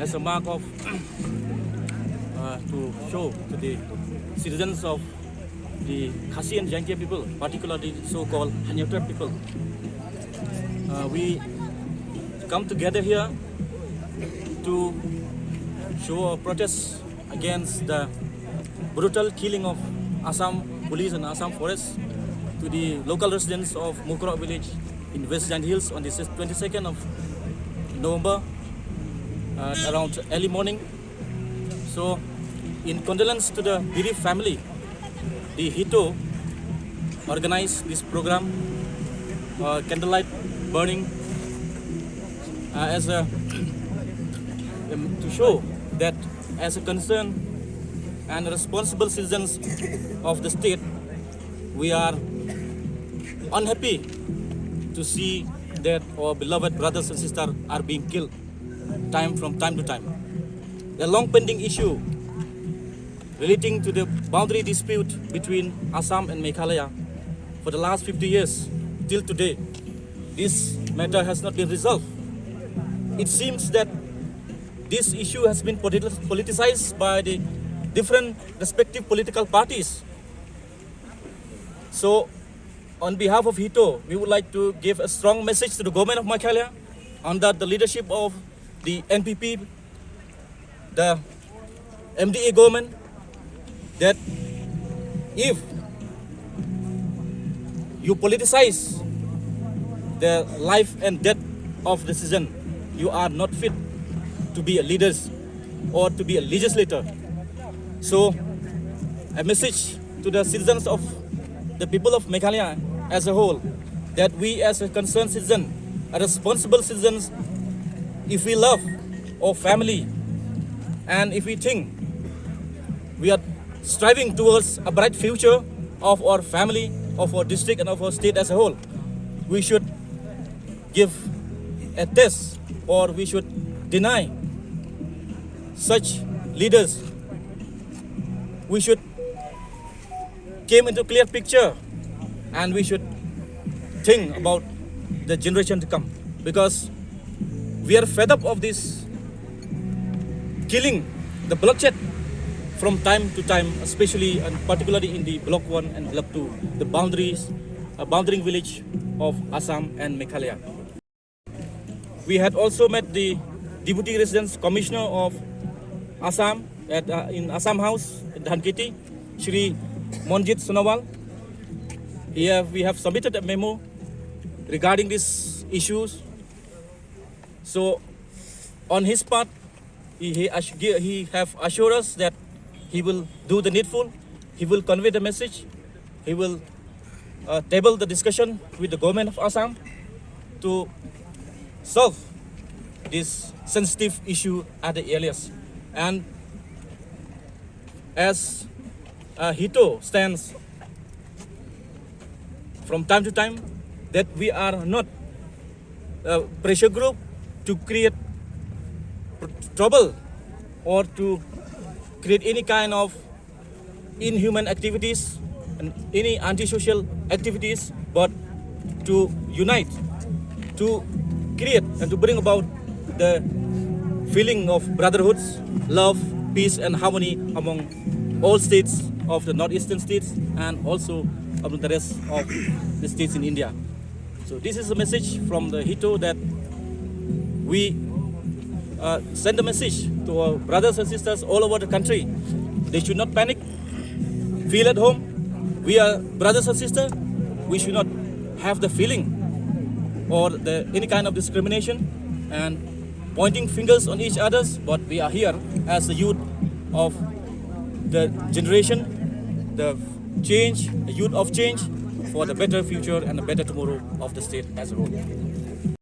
as a mark of to show to the citizens of the Khasi and Jangkia people, particularly so-called Hanyatra people. We come together here to show our protest against the brutal killing of Assam police and Assam forest to the local residents of Mukrok village in West Giant Hills on the 22nd of November around early morning. So, in condolence to the bereaved family, the HITO organized this program, candlelight burning, as a to show that as a concerned and responsible citizens of the state, we are unhappy to see that our beloved brothers and sisters are being killed from time to time. The long pending issue relating to the boundary dispute between Assam and Meghalaya for the last 50 years till today, this matter has not been resolved. It seems that this issue has been politicized by the different respective political parties. So, on behalf of HITO, we would like to give a strong message to the government of Meghalaya under the leadership of the NPP, the MDA government, that if you politicize the life and death of the citizen, you are not fit to be a leader or to be a legislator. So, a message to the citizens of the people of Meghalaya as a whole, that we as a concerned citizen, are responsible citizens, if we love our family and if we think we are striving towards a bright future of our family, of our district and of our state as a whole, we should give a test or we should deny such leaders. We should came into clear picture and we should think about the generation to come, because we are fed up of this killing, the bloodshed from time to time, especially and particularly in the Block 1 and Block 2, the boundary village of Assam and Meghalaya. We had also met the Deputy Residence Commissioner of Assam in Assam House in Dhankiti, Shri Monjit Sonowal. Here we have submitted a memo regarding these issues. So, on his part, he have assured us that he will do the needful. He will convey the message. He will table the discussion with the government of Assam to solve this sensitive issue at the earliest. And as HITO stands from time to time, that we are not a pressure group to create trouble or to create any kind of inhuman activities and any antisocial activities, but to unite, to create and to bring about the feeling of brotherhood, love, peace and harmony among all states of the northeastern states and also of the rest of the states in India. So this is a message from the HITO that we send a message to our brothers and sisters all over the country. They should not panic, feel at home. We are brothers and sisters. We should not have the feeling or any kind of discrimination and pointing fingers on each other, but we are here as the youth of the generation, the change, the youth of change for the better future and the better tomorrow of the state as a whole.